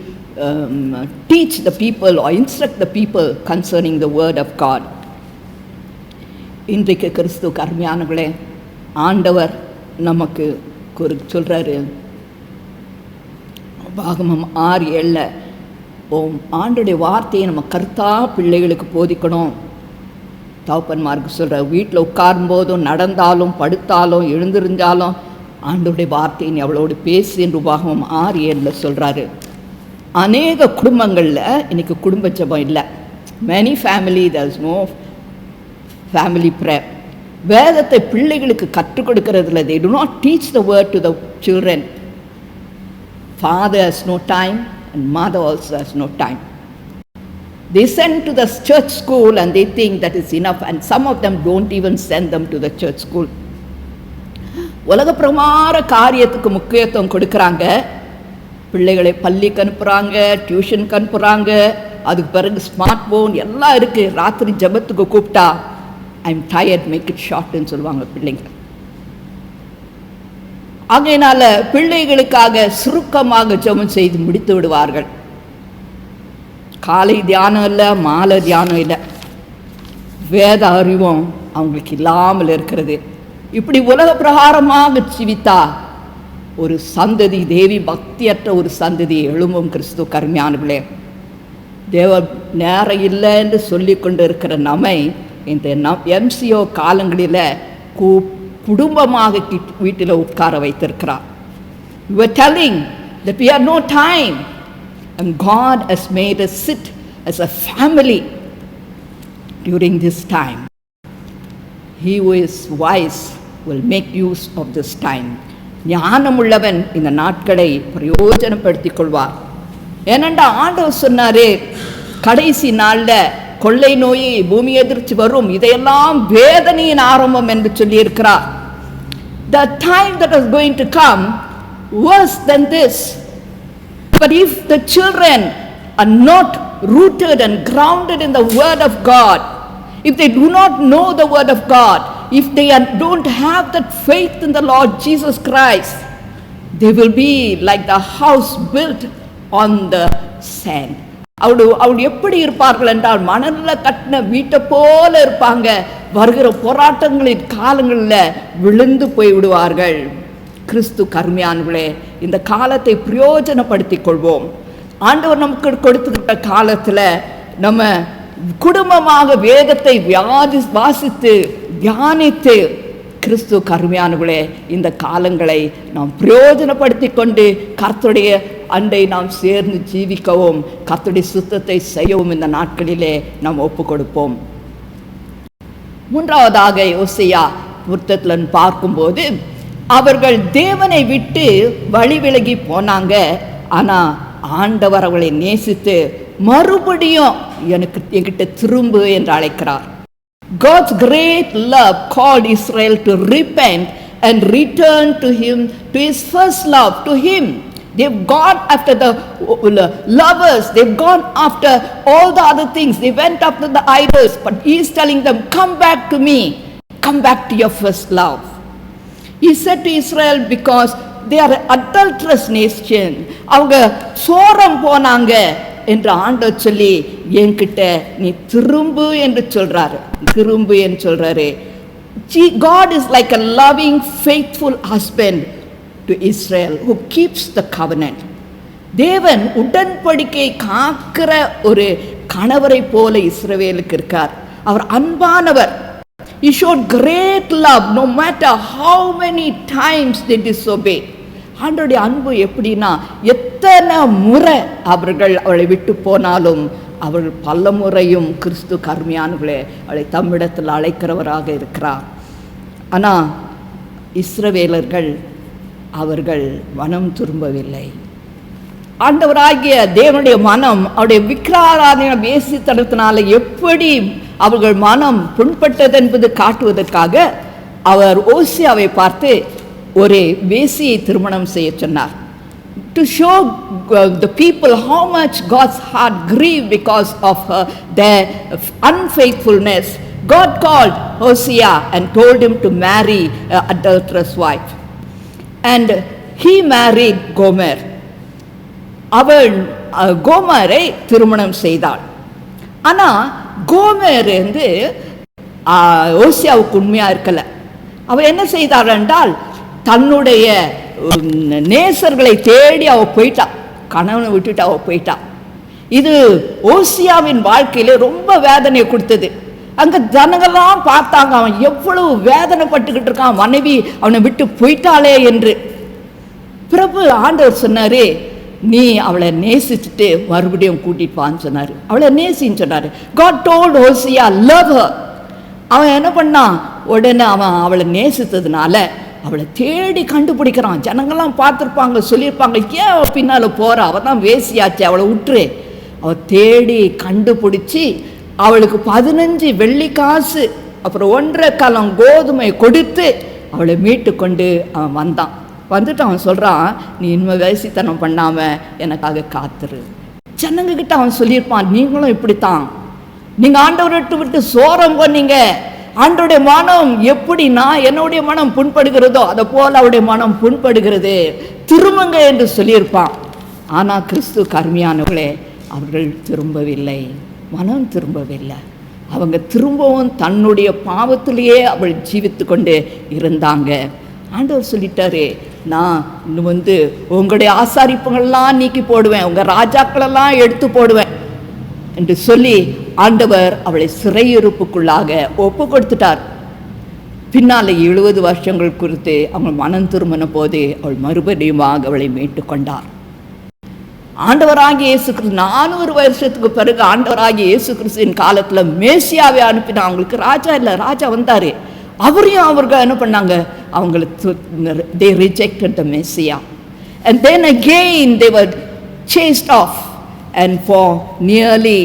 teach the people or instruct the people concerning the word of God. இன்றைக்கு கிறிஸ்து கர்மியானவர்களே, ஆண்டவர் நமக்கு சொல்றாரு, பாகமம் 6:7, ஆண்டுடைய வார்த்தையை நம்ம கர்த்தா பிள்ளைகளுக்கு போதிக்கணும். தகப்பன்மாருக்கு சொல்கிற, வீட்டில் உட்காரும்போதும் நடந்தாலும் படுத்தாலும் எழுந்திருந்தாலும் ஆண்டவருடைய வார்த்தையை நீ அவளோடு பேசு என்று உபாகமம் 6:7 சொல்கிறாரு. அநேக குடும்பங்களில் இன்றைக்கி குடும்ப ஜெபம் இல்லை. Many family there is no family prayer. வேதத்தை பிள்ளைகளுக்கு கற்றுக் கொடுக்கறதுல they do not teach the word to the children. Father has no time and mother also has no time. They send to the church school and they think that is enough, and some of them don't even send them to the church school. உலக பிரமார காரியத்துக்கு முக்கியத்துவம் கொடுக்குறாங்க. பிள்ளைகளை பள்ளிக்கு அனுப்புகிறாங்க, டியூஷனுக்கு அனுப்புகிறாங்க. அதுக்கு பிறகு ஸ்மார்ட் ஃபோன் எல்லாம் இருக்குது. ராத்திரி ஜபத்துக்கு கூப்பிட்டா ஐம் டயர்ட், மேக் இட் ஷார்ட்னு சொல்லுவாங்க பிள்ளைங்க. ஆகையினால பிள்ளைகளுக்காக சுருக்கமாக ஜெபம் செய்து முடித்து விடுவார்கள். காலை தியானம் இல்லை, மாலை தியானம் இல்லை, வேத அறிவும் அவங்களுக்கு இல்லாமல் இருக்கிறது. இப்படி உலக பிரகாரமாக ஜீவித்தா ஒரு சந்ததி, தேவி பக்தியற்ற ஒரு சந்ததி எழும்பும். கிறிஸ்து கருமையானவர்களே, தேவ நேரம் இல்லை என்று சொல்லி கொண்டு இருக்கிற நம்மை இந்த MCO காலங்களில் குடும்பமாக வீட்டில் உட்கார வைத்திருக்கிறார். We were telling that we have no time, and God has made us sit as a family during this time. He who is wise will make use of this time. ஞானமுள்ளவன் இந்த நாட்களை பிரயோஜனப்படுத்திக் கொள்வார். ஏனென்றா ஆண்டவர் சொன்னாரே, கடைசி நாளில் கொள்ளை நோய், பூமி எதிர்ச்சி வரும், இதையெல்லாம் வேதனையின் ஆரம்பம் என்று சொல்லியிருக்கிறார். The time that is going to come worse than this. But if the children are not rooted and grounded in the word of God, if they do not know the word of God, if they don't have that faith in the Lord Jesus Christ, they will be like the house built on the sand. அவள் எப்படி இருப்பார்கள் என்றால், மணலில் கட்டின வீட்டை போல இருப்பாங்க. வருகிற போராட்டங்களின் காலங்களில் விழுந்து போய் விடுவார்கள். கிறிஸ்து கருமையானவர்களே, இந்த காலத்தை பிரயோஜனப்படுத்திக் கொள்வோம். ஆண்டவர் நமக்கு கொடுத்துக்கிட்ட காலத்தில் நம்ம குடும்பமாக வேதத்தை வாசித்து தியானித்து, கிறிஸ்து கருமையானவர்களே, இந்த காலங்களை நாம் பிரயோஜனப்படுத்தி கொண்டு கர்த்தருடைய அண்டை நாம் சேர்ந்து ஜீவிக்கவும், கர்த்தருடைய சுத்தத்தை செய்யவும் இந்த நாட்களிலே நாம் ஒப்பு கொடுப்போம். மூன்றாவதாக யோசியா புத்தகத்தில் பார்க்கும்போது, அவர்கள் தேவனை விட்டு வழி விலகி போனாங்க. ஆனால் ஆண்டவர் அவர்களை நேசித்து மறுபடியும் என்கிட்ட திரும்பு என்று அழைக்கிறார். God's great love called Israel to repent and return to him, to his first love, to him. They've gone after the lovers, they've gone after all the other things, they went after the idols, but he is telling them, come back to me, come back to your first love. He said to Israel, because they are an adulterous nation, அவங்க சோரம் போனாங்க என்று ஆண்டவர் சொல்லி என்கிட்ட நீ திரும்பு என்று சொல்றாரு. திரும்பு என்று சொல்றாரு. God is like a loving, faithful husband to Israel who keeps the covenant. தேவன் உடன்படிக்கை காக்கிற ஒரு கணவரை போல இஸ்ரவேலுக்கு இருக்கார். அவர் அன்பானவர். He showed great love no matter how many times they disobey. ஆண்டவருடைய அன்பு எப்படின்னா, எத்தனை முறை அவளை விட்டு போனாலும் அவர்கள் பல முறையும் கிறிஸ்து கருமையானவர்களே அவளை தம்மிடத்தில் அழைக்கிறவராக இருக்கிறார். ஆனால் இஸ்ரவேலர்கள் அவர்கள் மனம் திரும்பவில்லை. ஆண்டவராகிய தேவனுடைய மனம் அவருடைய விக்கிரகாராதனை வேசித்தனத்தினால எப்படி அவர்கள் மனம் புண்பட்டது என்பது காட்டுவதற்காக அவர் ஓசியாவை பார்த்து ஒரு வேசியை திருமணம் செய்ய சொன்னார். To show the people how much God's heart grieved because of their unfaithfulness, God called Hosea and told him to marry an adulterous wife. And he married Gomer. அவள் கோமரை திருமணம் செய்தாள். ஆனால் கோமர் வந்து ஓசியாவுக்கு உண்மையாக இருக்கலை. அவள் என்ன செய்தாள் என்றால், தன்னுடைய நேசர்களை தேடி அவள் போயிட்டா, கணவனை விட்டுட்டு அவள் போயிட்டா. இது ஓசியாவின் வாழ்க்கையில ரொம்ப வேதனை கொடுத்தது. அங்க ஜனங்கள்லாம் பார்த்தாங்க, அவன் எவ்வளவு வேதனைப்பட்டுக்கிட்டு இருக்கான், மனைவி அவனை விட்டு போயிட்டாளே என்று. பிரபு ஆண்டவர் சொன்னாரு, நீ அவளை நேசிச்சுட்டு மறுபடியும் கூட்டிட்டு வான்னு சொன்னாரு. அவளை நேசின்னு சொன்னாரு. God told Hosea, love her. அவன் என்ன பண்ணான், உடனே அவன் அவளை நேசித்ததுனால அவளை தேடி கண்டுபிடிக்கிறான். ஜனங்கள்லாம் பார்த்துருப்பாங்க, சொல்லியிருப்பாங்க, ஏன் அவள் பின்னால் போகிறா, அவள் தான் வேசியாச்சு, அவளை விட்டுரு. அவள் தேடி கண்டுபிடிச்சி அவளுக்கு 15 வெள்ளி காசு அப்புறம் 1.5 கலம் கோதுமை கொடுத்து அவளை மீட்டு கொண்டு அவன் வந்தான். வந்துட்டு அவன் சொல்கிறான், நீ இனிமேல் வேசித்தனம் பண்ணாமல் எனக்காக காத்துரு. ஜனங்கக்கிட்ட அவன் சொல்லியிருப்பான், நீங்களும் இப்படித்தான், நீங்கள் ஆண்டவரை விட்டு சோரம் பண்ணீங்க, ஆண்டோடைய மனம் எப்படி நான் என்னுடைய மனம் புண்படுகிறதோ அதை போல் அவருடைய மனம் புண்படுகிறது, திரும்புங்க என்று சொல்லியிருப்பான். ஆனால் கிறிஸ்து கருமையானவர்களே, அவர்கள் திரும்பவில்லை, மனம் திரும்பவில்லை. அவங்க திரும்பவும் தன்னுடைய பாவத்திலேயே அவள் ஜீவித்து கொண்டு இருந்தாங்க. ஆண்டவர் சொல்லிட்டாரு, நான் உங்களுடைய ஆசாரிப்புகள்லாம் நீக்கி போடுவேன், உங்கள் ராஜாக்களெல்லாம் எடுத்து போடுவேன் என்று சொல்லி ஆண்டவர் அவளை சிறையிருப்புக்குள்ளாக ஒப்பு கொடுத்துட்டார். பின்னால் 70 வருஷங்கள் குறித்து அவங்க மனம் திரும்பின போது அவள் மறுபடியுமாக அவளை மீட்டு கொண்டார். ஆண்டவராகிய இயேசு கிறிஸ்து 400 வருஷத்துக்கு பிறகு ஆண்டவராகிய இயேசு கிறிஸ்துவின் காலத்தில் மேசியாவை அனுப்பினா. அவங்களுக்கு ராஜா இல்லை, ராஜா வந்தார். அவரையும் அவர்கள் என்ன பண்ணாங்க, அவங்களுக்கு they rejected the Messiah and then again they were chased off and for nearly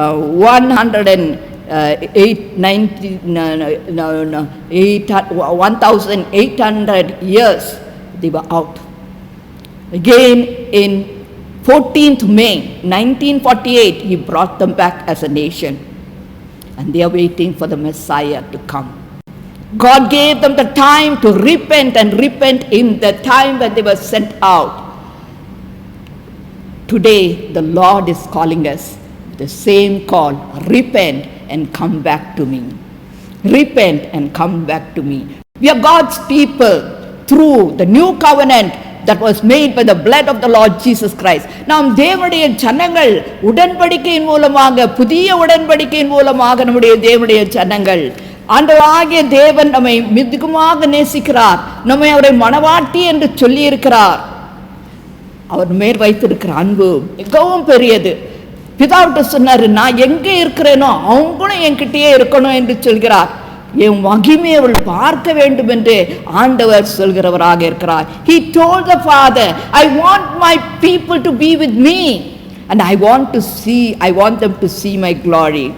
1800 years they were out. Again in 14th May 1948 he brought them back as a nation and they are waiting for the Messiah to come. God gave them the time to repent and repent in the time when they were sent out. Today the Lord is calling us the same call, repent and come back to me. Repent and come back to me. We are God's people through the new covenant that was made by the blood of the Lord Jesus Christ. நாம் தேவனுடைய ஜனங்கள், உடன்படிக்கையின் மூலமாக, புதிய உடன்படிக்கையின் மூலமாக நம்முடைய தேவனுடைய ஜனங்கள். ஆண்டவராகிய தேவன் நம்மை மிகுதியாக நேசிக்கிறார், நம்மை அவரை மனவாட்டி என்று சொல்லி இருக்கிறார். அவர் மேல் வைத்திருக்கிற அன்பு மிகவும் பெரியது. பிதாவிட்ட சொன்னாரு, நான் எங்கே இருக்கிறேனோ அவங்களும் என்கிட்டயே இருக்கணும் என்று சொல்கிறார். என் மகிமையை அவள் பார்க்க வேண்டும் என்று ஆண்டவர் சொல்கிறவராக இருக்கிறார். He told the Father, I want my people to be with me and I want them to see my glory.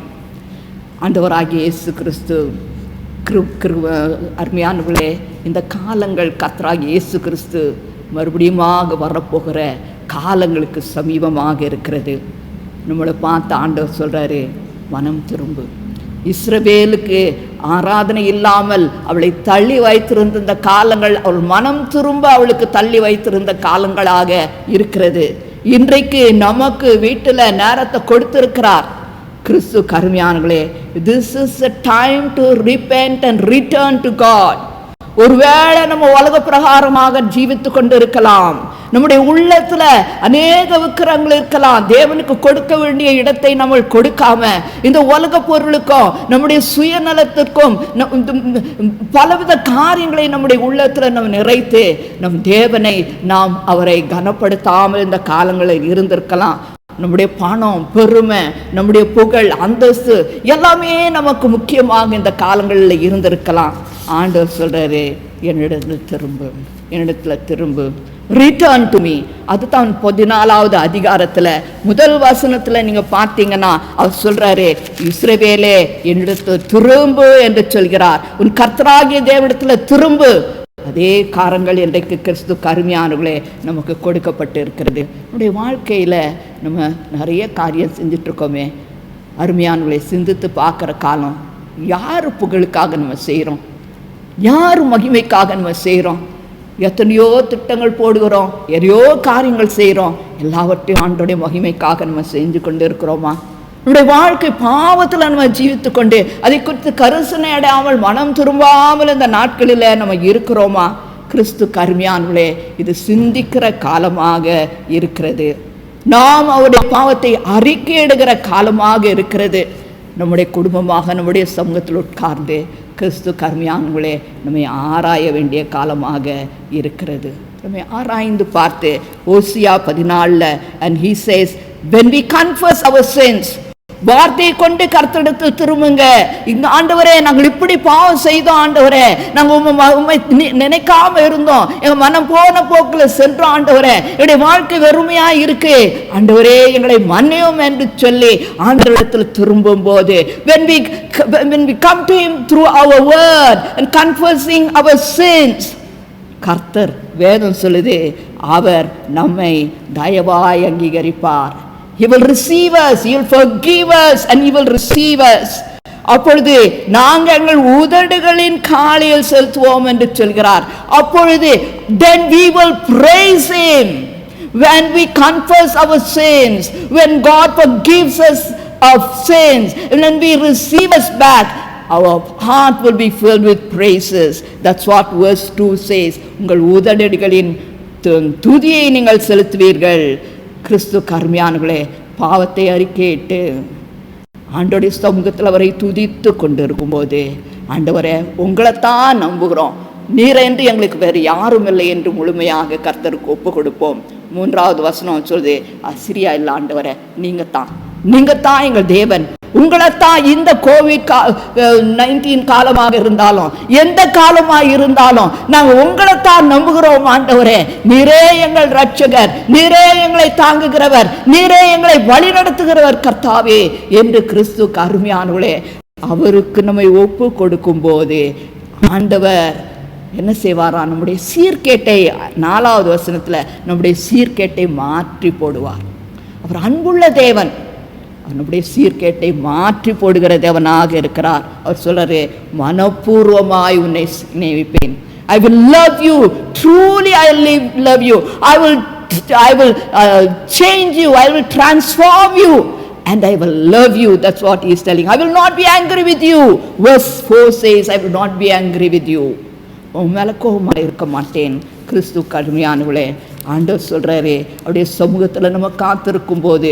ஆண்டவராகிய இயேசு கிறிஸ்து அருமையானவர்களே, இந்த காலங்கள் கர்த்தராகிய இயேசு கிறிஸ்து மறுபடியுமாக வரப்போகிற காலங்களுக்கு சமீபமாக இருக்கிறது. நம்மளை பார்த்து ஆண்டவர் சொல்கிறாரு, மனம் திரும்பு. இஸ்ரவேலுக்கு ஆராதனை இல்லாமல் அவளை தள்ளி வைத்திருந்த இந்த காலங்கள் அவள் மனம் திரும்ப அவளுக்கு தள்ளி வைத்திருந்த காலங்களாக இருக்கிறது. இன்றைக்கு நமக்கு வீட்டில் நேரத்தை கொடுத்திருக்கிறார். கிறிஸ்து கருமையானங்களே, this is a time to repent and return to God. ஒருவேளை நம்ம உலக பிரகாரமாக ஜீவித்து கொண்டு இருக்கலாம், நம்முடைய உள்ளத்துல அநேக விக்கிரங்கள் இருக்கலாம், தேவனுக்கு கொடுக்க வேண்டிய இடத்தை நம்ம கொடுக்காம இந்த உலக பொருளுக்கும் நம்முடைய சுயநலத்திற்கும் பலவித காரியங்களை நம்முடைய உள்ளத்துல நம்ம நிறைத்து நம் தேவனை நாம் அவரை கனப்படுத்தாமல் இந்த காலங்களில் இருந்திருக்கலாம். நம்முடைய பணம், பெருமை, நம்முடைய புகழ், அந்தஸ்து எல்லாமே நமக்கு முக்கியமாக இந்த காலங்களில் இருந்திருக்கலாம். ஆண்டவர் சொல்றாரு, என்னிடத்துல திரும்பு, ரிட்டர்ன் டு மீ. அதுதான் 14வது அதிகாரத்தில் 1 வசனத்தில் நீங்கள் பார்த்தீங்கன்னா அவர் சொல்றாரு, இஸ்ரவேலே என்னிடத்துல திரும்பு என்று சொல்கிறார். உன் கர்த்தராகிய தேவனிடத்தில் திரும்பு. அதே காரங்கள் இன்றைக்கு கிறிஸ்து கருமையானவர்களே நமக்கு கொடுக்கப்பட்டு இருக்கிறது. நம்முடைய வாழ்க்கையில் நம்ம நிறைய காரியம் செஞ்சிட்ருக்கோமே, அருமையானவர்களை சிந்தித்து பார்க்குற காலம். யார் புகழுக்காக நம்ம செய்கிறோம், யார் மகிமைக்காக நம்ம செய்கிறோம்? எத்தனையோ திட்டங்கள் போடுகிறோம், எதையோ காரியங்கள் செய்கிறோம், எல்லாவற்றையும் ஆண்டோடைய மகிமைக்காக நம்ம செஞ்சு கொண்டு இருக்கிறோமா? நம்முடைய வாழ்க்கை பாவத்தில் நம்ம ஜீவித்து கொண்டு அதை குறித்து கரிசனை அடையாமல் மனம் திரும்பாமல் இந்த நாட்களில் நம்ம இருக்கிறோமா? கிறிஸ்து கருமையானவர்களே, இது சிந்திக்கிற காலமாக இருக்கிறது. நாம் அவருடைய பாவத்தை அறிக்கையிடுகிற காலமாக இருக்கிறது. நம்முடைய குடும்பமாக நம்முடைய சமூகத்தில் உட்கார்ந்து கிறிஸ்து கர்மியானங்களே நம்மை ஆராய வேண்டிய காலமாக இருக்கிறது. நம்மை ஆராய்ந்து பார்த்து ஓசியா 14 and he says, when we confess our sins, வார்த்தையை கொண்டு கர்த்தரிடத்தில் திரும்புங்க. இங்க ஆண்டவரே, நாங்கள் இப்படி பாவம் செய்தோம் ஆண்டவரே, நாங்கள் உண்மை நினைக்காம இருந்தோம், எங்க மனம் போன போக்குல சென்றோம் ஆண்டவரே, என்னுடைய வாழ்க்கை வெறுமையா இருக்கு ஆண்டவரே, எங்களை மன்னியும் என்று சொல்லி ஆண்டவரிடத்தில் திரும்பும் போது, when we come to him through our word and confessing our sins, கர்த்தர் வேதம் சொல்லுது, அவர் நம்மை தயவாய் அங்கீகரிப்பார். He will receive us, he will forgive us and he will receive us. அப்பொழுது நாங்கள் எங்கள் உதடுகளின் காலில் செலுத்துவோம் என்று சொல்கிறார். அப்பொழுது then we will praise him. When we confess our sins, when God forgives us of sins, and when we receive us back, our heart will be filled with praises. That's what verse 2 says. உங்கள் உதடுகளின் துதியை நீங்கள் செலுத்துவீர்கள். கிறிஸ்து கர்மியானங்களே, பாவத்தை அறிக்கையிட்டு ஆண்டோடைய சமூகத்தில் அவரை துதித்து கொண்டு இருக்கும்போது, ஆண்டவரே உங்களைத்தான் நம்புகிறோம், நீரென்று எங்களுக்கு வேறு யாரும் இல்லை என்று முழுமையாக கர்த்தருக்கு ஒப்பு கொடுப்போம். 3வது வசனம் சொல்லுது, அசிரியா இல்லை ஆண்டவரே, நீங்கள் தான் எங்கள் தேவன், உங்களைத்தான் இந்த COVID-19 காலமாக இருந்தாலும் எந்த காலமாக இருந்தாலும் நாங்கள் உங்களைத்தான் நம்புகிறோம் ஆண்டவரே, நீரே எங்கள் ரட்சகர், நீரே எங்களை தாங்குகிறவர், நீரே எங்களை வழி நடத்துகிறவர் கர்த்தாவே என்று கிறிஸ்துவுக்கு அருமையானவர்களே, அவருக்கு நம்மை ஒப்பு கொடுக்கும் போது ஆண்டவர் என்ன செய்வாரா, நம்முடைய சீர்கேட்டை 4வது வசனத்தில் நம்முடைய சீர்கேட்டை மாற்றி போடுவார். அவர் அன்புள்ள தேவன், நம்முடைய சீர்கேட்டை மாற்றி போடுகிற தேவனாக இருக்கிறார். அவர் சொல்றாரு, மனப்பூர்வமாய் உன்னை நினைப்பேன். I will love you, truly I will love you, I will change you, I will transform you and I will love you. That's what he is telling. I will not be angry with you. Verse 4 says, I will not be angry with you. உன் மேல கோபமாக இருக்க மாட்டேன். கிறிஸ்து கடுமையானவளே, ஆண்டவர் சொல்றாரு, அவருடைய சமூகத்தில் நம்ம காத்திருக்கும் போது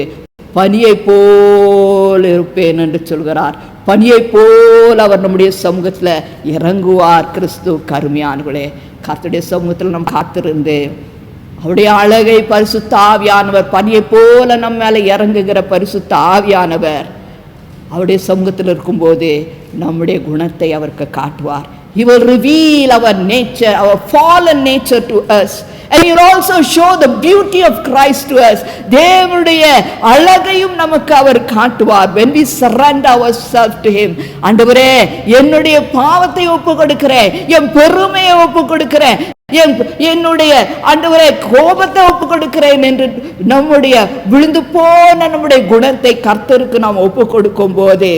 பனியை போல் இருப்பேன் என்று சொல்கிறார். பனியை போல் அவர் நம்முடைய சமூகத்தில் இறங்குவார். கிறிஸ்து கருமையானவர்களே, கர்த்தருடைய சமூகத்தில் நம்ம காத்திருந்து அவருடைய அழகை பரிசுத்த ஆவியானவர் பனியை போல நம்ம மேலே இறங்குகிற பரிசுத்த ஆவியானவர் அவருடைய சமூகத்தில் இருக்கும்போது நம்முடைய குணத்தை அவருக்கு காட்டுவார். He will reveal our nature, our fallen nature to us. And he will also show the beauty of Christ to us. தேவனுடைய அழகையும் நமக்கு அவர் காட்டுவார். When we surrender ourselves to him. ஆண்டவரே, என்னுடைய பாவத்தை ஒப்பு கொடுக்கிறேன், என் பெருமையை ஒப்பு கொடுக்கிறேன், என்னுடைய ஆண்டவரே கோபத்தை ஒப்பு கொடுக்கிறேன் என்று நம்முடைய விழுந்து போன நம்முடைய குணத்தை கர்த்தருக்கு நாம் ஒப்பு கொடுக்கும் போது,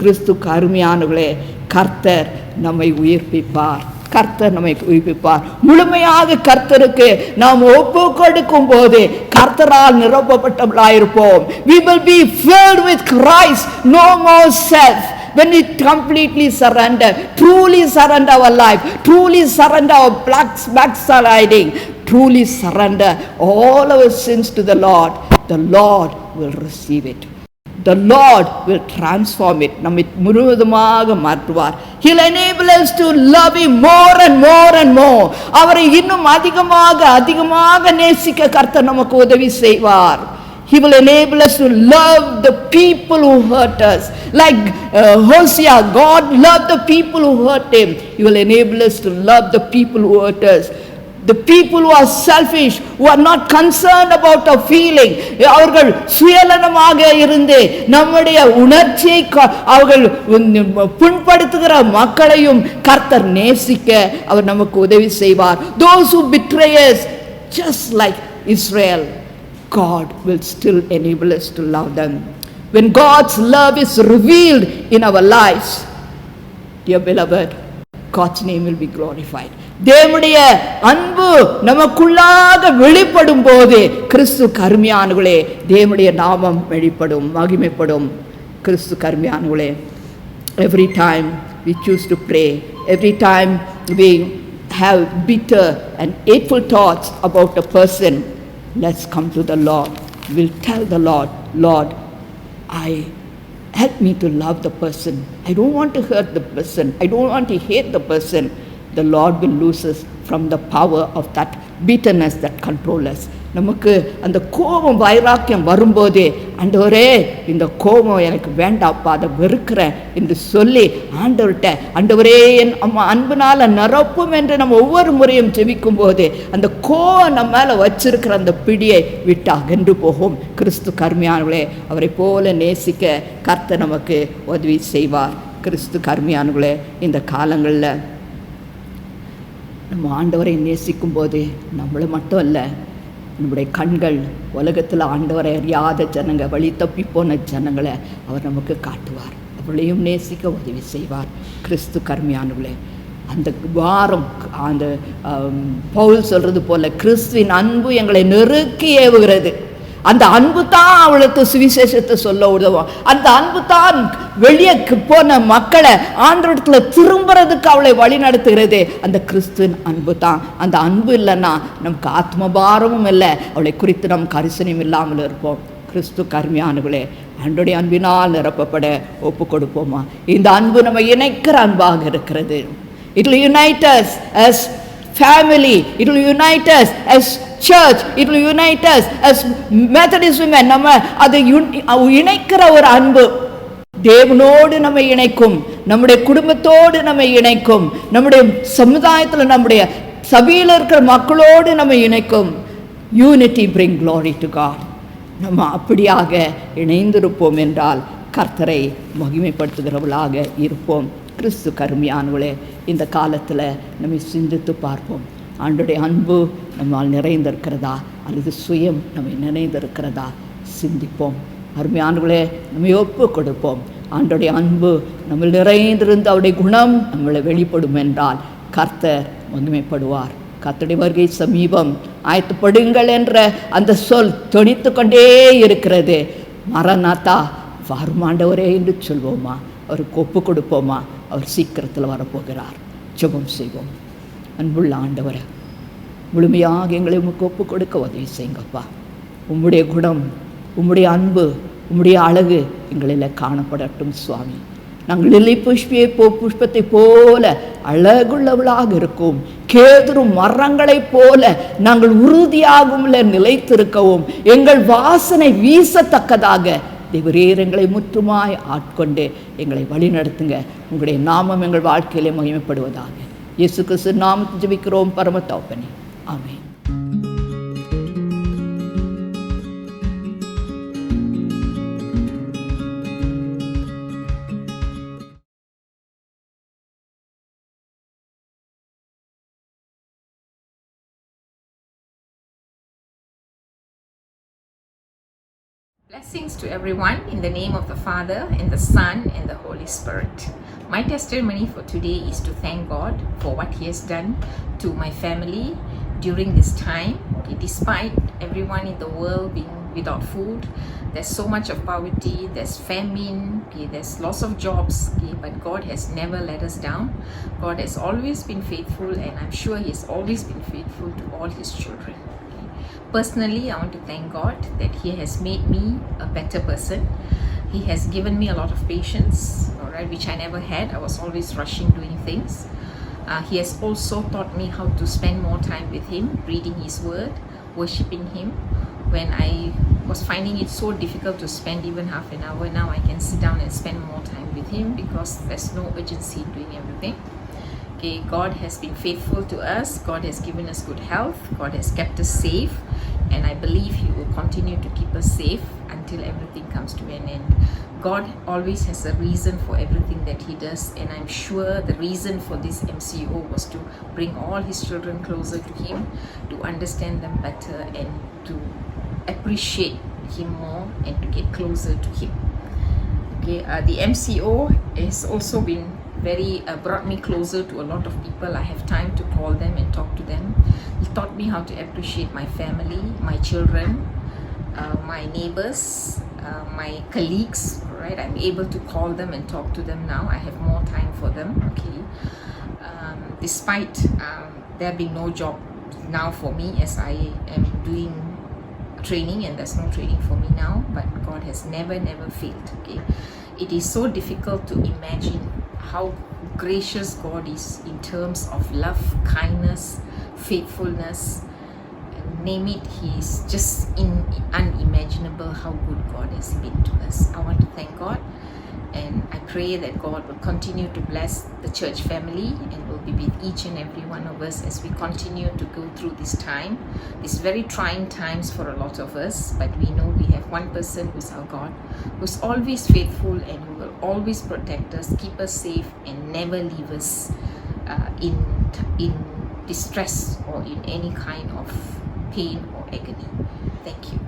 கிறிஸ்து அருமையானவர்களே, கர்த்தர் நம்மை உயிர்ப்பிப்பார். கர்த்தர் நம்மை உயிர்ப்பிப்பார். முழுமையாக கர்த்தருக்கு நாம் ஒப்பு கொடுக்கும் போது கர்த்தரால் நிரப்பப்பட்டவர்களாயிருப்போம். We will be filled with Christ, no more self. When we completely surrender, truly surrender our life, truly surrender our backsliding, truly surrender all our sins to the Lord will receive it. The Lord will transform it. நம்மை முழுவதுமாக மாற்றுவார். He'll enable us to love him more and more and more. அவரை இன்னும் அதிகமாக நேசிக்க கர்த்தர் நமக்கு உதவி செய்வார். He will enable us to love the people who hurt us. Like Hosea, God loved the people who hurt him. He will enable us to love the people who hurt us. The people who are selfish, who are not concerned about our feeling, அவர்கள் சுயநலமாக இருந்து நம்முடைய உணர்ச்சியை அவர்கள் புண்படுத்துகிற மக்களையும் கர்த்தர் நேசிக்க அவர் நமக்கு உதவி செய்வார். Those who betray us, just like Israel, God will still enable us to love them. When God's love is revealed in our lives, dear beloved, God's name will be glorified. தேவனுடைய அன்பு நமக்குள்ளாக வெளிப்படும் போது கிறிஸ்து கருமையானவர்களே, தேவனுடைய நாமம் வெளிப்படும், மகிமைப்படும். கிறிஸ்து கருமையானவர்களே, every time we choose to pray, every time we have bitter and hateful thoughts about a person, let's come to the Lord. We'll tell the Lord, I Help me to love the person. I don't want to hurt the person. I don't want to hate the person. The Lord will lose us from the power of that bitterness that controls us. நமக்கு அந்த கோபம் வைராக்கியம் வரும்போதே, ஆண்டவரே இந்த கோபம் எனக்கு வேண்டாப்பா, அதை வெறுக்கிறேன் என்று சொல்லி ஆண்டவர்கிட்ட, ஆண்டவரே என் அன்புனால நிரப்பும் என்று நம்ம ஒவ்வொரு முறையும் ஜெபிக்கும் போது அந்த கோபம் நம்ம மேலே வச்சிருக்கிற அந்த பிடியை விட்டு அகன்று போகும். கிறிஸ்து கருமையானவர்களே, அவரை போல நேசிக்க கர்த்தர் நமக்கு உதவி செய்வார். கிறிஸ்து கருமையானவர்களே, இந்த காலங்களில் நம்ம ஆண்டவரை நேசிக்கும் போது நம்மளை மட்டும் இல்லை, நம்முடைய கண்கள் உலகத்தில் ஆண்டவரை அறியாத ஜனங்க, வழி தப்பி போன ஜனங்களை அவர் நமக்கு காட்டுவார். அவளையும் நேசிக்க உதவி செய்வார். கிறிஸ்து கருமையானவர்களே, அந்த வாரம் அந்த பவுல் சொல்கிறது போல கிறிஸ்துவின் அன்பு எங்களை நெருக்கி ஏவுகிறது. அந்த அன்பு தான் அவளுக்கு சுவிசேஷத்தை சொல்ல உதவும். அந்த அன்பு தான் வெளியே போன மக்களை ஆண்டவரத்தில் திரும்புறதுக்கு அவளை வழி நடத்துகிறது. அந்த கிறிஸ்துவின் அன்பு தான். அந்த அன்பு இல்லைன்னா நமக்கு ஆத்மபாரமும் இல்லை, அவளை குறித்து நம் கரிசனையும் இல்லாமல் இருப்போம். கிறிஸ்து கருமையானவர்களே, ஆண்டோடைய அன்பினால் நிரப்பப்பட ஒப்பு கொடுப்போமா? இந்த அன்பு நம்ம இணைக்கிற அன்பாக இருக்கிறது. It will unite us as family. It will unite us as church. It will unite us as Methodist women. நம்ம அதை இணைக்கிற ஒரு அன்பு தேவனோடு நம்மை இணைக்கும், நம்முடைய குடும்பத்தோடு நம்மை இணைக்கும், நம்முடைய சமுதாயத்தில் நம்முடைய சபையில் இருக்கிற மக்களோடு நம்மை இணைக்கும். Unity bring glory to God. நம்ம அப்படியாக இணைந்திருப்போம் என்றால் கர்த்தரை மகிமைப்படுத்துகிறவர்களாக இருப்போம். கிறிஸ்து கருமையானவளே, இந்த காலத்தில் நம்ம சிந்தித்து பார்ப்போம். ஆண்டோடைய அன்பு நம்மால் நிறைந்திருக்கிறதா அல்லது சுயம் நம்மை நிறைந்திருக்கிறதா சிந்திப்போம். அருமையானவர்களே, நம்ம ஒப்பு கொடுப்போம். ஆண்டோடைய அன்பு நம்ம நிறைந்திருந்து அவருடைய குணம் நம்மளை வெளிப்படும் என்றால் கர்த்தர் மகிமைப்படுவார். கர்த்தருடைய வருகை சமீபம், ஆயத்தப்படுங்கள் என்ற அந்த சொல் தொனித்து கொண்டே இருக்கிறது. மரநாத்தா வாருமாண்டவரே என்று சொல்வோமா? அவருக்கு ஒப்பு கொடுப்போமா? அவர் சீக்கிரத்தில் வரப்போகிறார். ஜெபம் செய்வோம். அன்புள்ள ஆண்டவரை, முழுமையாக எங்களை உமக்கு ஒப்பு கொடுக்க உதவி செய்யுங்கப்பா. உம்முடைய குணம், உம்முடைய அன்பு, உம்முடைய அழகு எங்களில் காணப்படட்டும் சுவாமி. நாங்கள் லில்லி புஷ்பத்தை போல அழகுள்ளவளாக இருக்கும். கேதுரு மரங்களைப் போல நாங்கள் உறுதியாகவும் நிலைத்திருக்கவும் எங்கள் வாசனை வீசத்தக்கதாக தேவரீர் எங்களை முற்றுமாய் ஆட்கொண்டு எங்களை வழி நடத்துங்க. உங்களுடைய நாமம் எங்கள் வாழ்க்கையிலே மகிமைப்படுவதாக. இயேசு கிறிஸ்து நாமத்தில் ஜெபிக்கிறோம் பரம தகப்பனே. ஆமென். Blessings to everyone in the name of the Father, and the Son, and the Holy Spirit. My testimony for today is to thank God for what He has done to my family during this time. Okay, despite everyone in the world being without food, there's so much of poverty, there's famine, okay, there's loss of jobs, okay, but God has never let us down. God has always been faithful, and I'm sure He has always been faithful to all His children. Personally, I want to thank God that He has made me a better person. He has given me a lot of patience, all right, which I never had. I was always rushing doing things. He has also taught me how to spend more time with Him, reading His Word, worshiping Him. When I was finding it so difficult to spend even half an hour, now I can sit down and spend more time with Him because there's no urgency in doing everything. Okay, God has been faithful to us. God has given us good health. God has kept us safe. And I believe He will continue to keep us safe until everything comes to an end. God always has a reason for everything that He does. And I'm sure the reason for this MCO was to bring all His children closer to Him, to understand them better, and to appreciate Him more, and to get closer to Him. Okay, the MCO has also been brought me closer to a lot of people. I have time to call them and talk to them. He taught me how to appreciate my family, my children, my neighbors, my colleagues, right? I'm able to call them and talk to them now. I have more time for them, okay? Despite there being no job now for me, as I am doing training and there's no training for me now, but God has never failed, okay? it is so difficult to imagine how gracious God is in terms of love, kindness, faithfulness. Name it, He is just unimaginable how good God has been to us. I want to thank God, and I pray that God will continue to bless the church family and will be with each and every one of us as we continue to go through this time, these very trying times for a lot of us. But we know we have one person who's our God, who's always faithful and who will always protect us, keep us safe, and never leave us in distress or in any kind of pain or agony. Thank you.